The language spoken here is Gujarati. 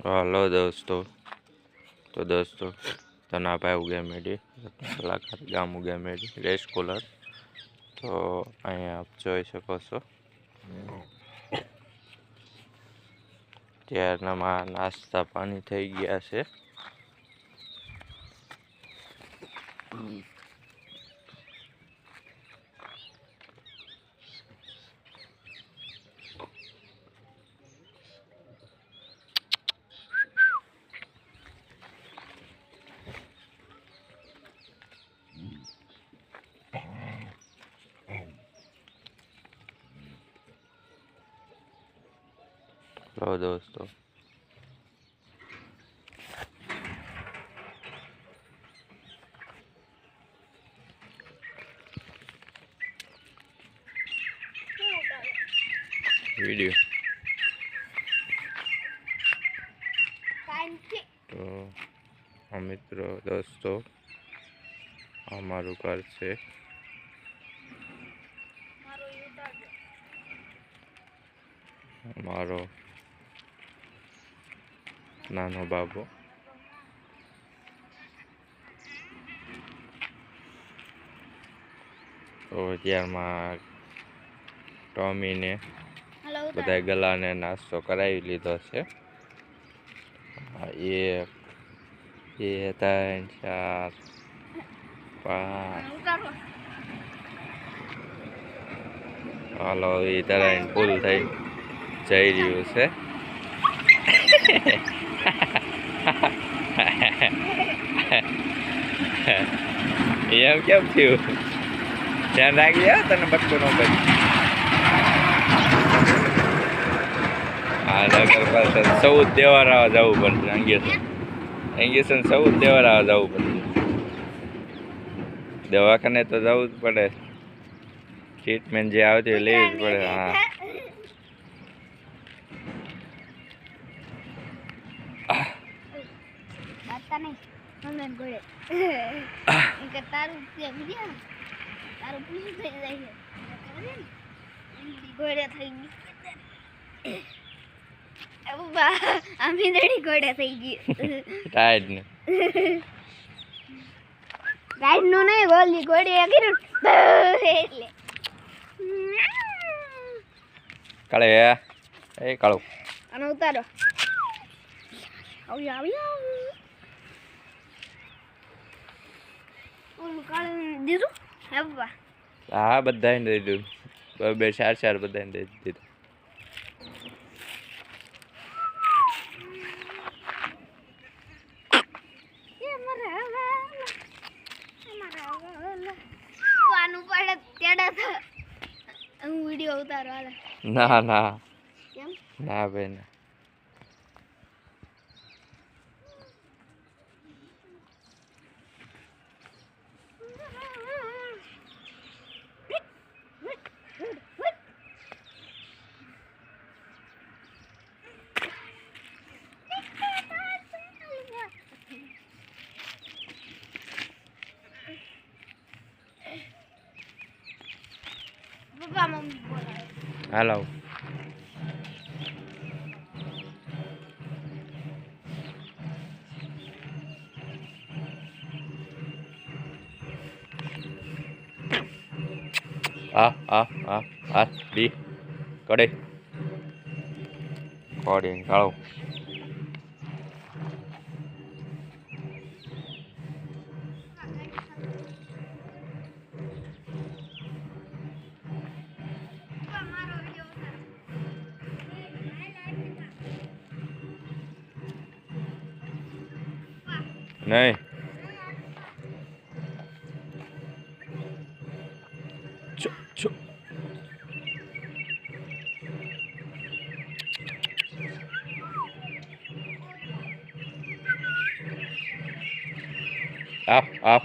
हेलो दोस्तों। तो दोस्तों तनापा उगे मेरी कलाकार गाम उगे मेरी रेस कूलर। तो अँ आप જોઈ શકો છો ત્યારનામાં નાસ્તા પાણી થઈ ગયા છે। तो दोस्तों वीडियो तो हम मित्रों दोस्तों हमारू घर से हमारो नानो बाबू तो त्यार टॉमी ने बधाय गला ने नास्तो करावी लीधो छे। एक બે ત્રણ ચાર પાંચ હાલો એ તરાઈને ફૂલ થઈ જઈ રહ્યું છે। એમ કેમ થયું? ધ્યાન રાખજે તને બટકું ન કરી। હા નગર પાસે 14 દેવરાવા જવું પડશે। इंजेक्शन 14 देवरावा जવું પડશે। दवाखाने तो जવું જ પડે। ट्रीटमेंट जे आवती હોય લેવી જ પડે। हाँ बाता नहीं मम्मी गोड़े इनका तारू से बिया तारू पुलिस થઈ જાય છે गोड़े થઈ ગઈ અબા આમી દડી गोड़े થઈ ગઈ ટાઈડ ને રાઈડ નો નહીં ગોલી गोड़े આગળ એટલે કાળે એ કાળો આનો ઉતારો આવી આવી ઓલું કાળે દીધું અબા હા બધાને દઈ દીધું બે ચાર ચાર બધાને દઈ દીધું। વાનું પડે તેડા થા હું વિડિયો ઉતારો હાલે ના ના કેમ ના ભાઈ ના પપ્પા મમ્મી બોલાવે હાલો આ બી કડે કોડી કાળો નહીં up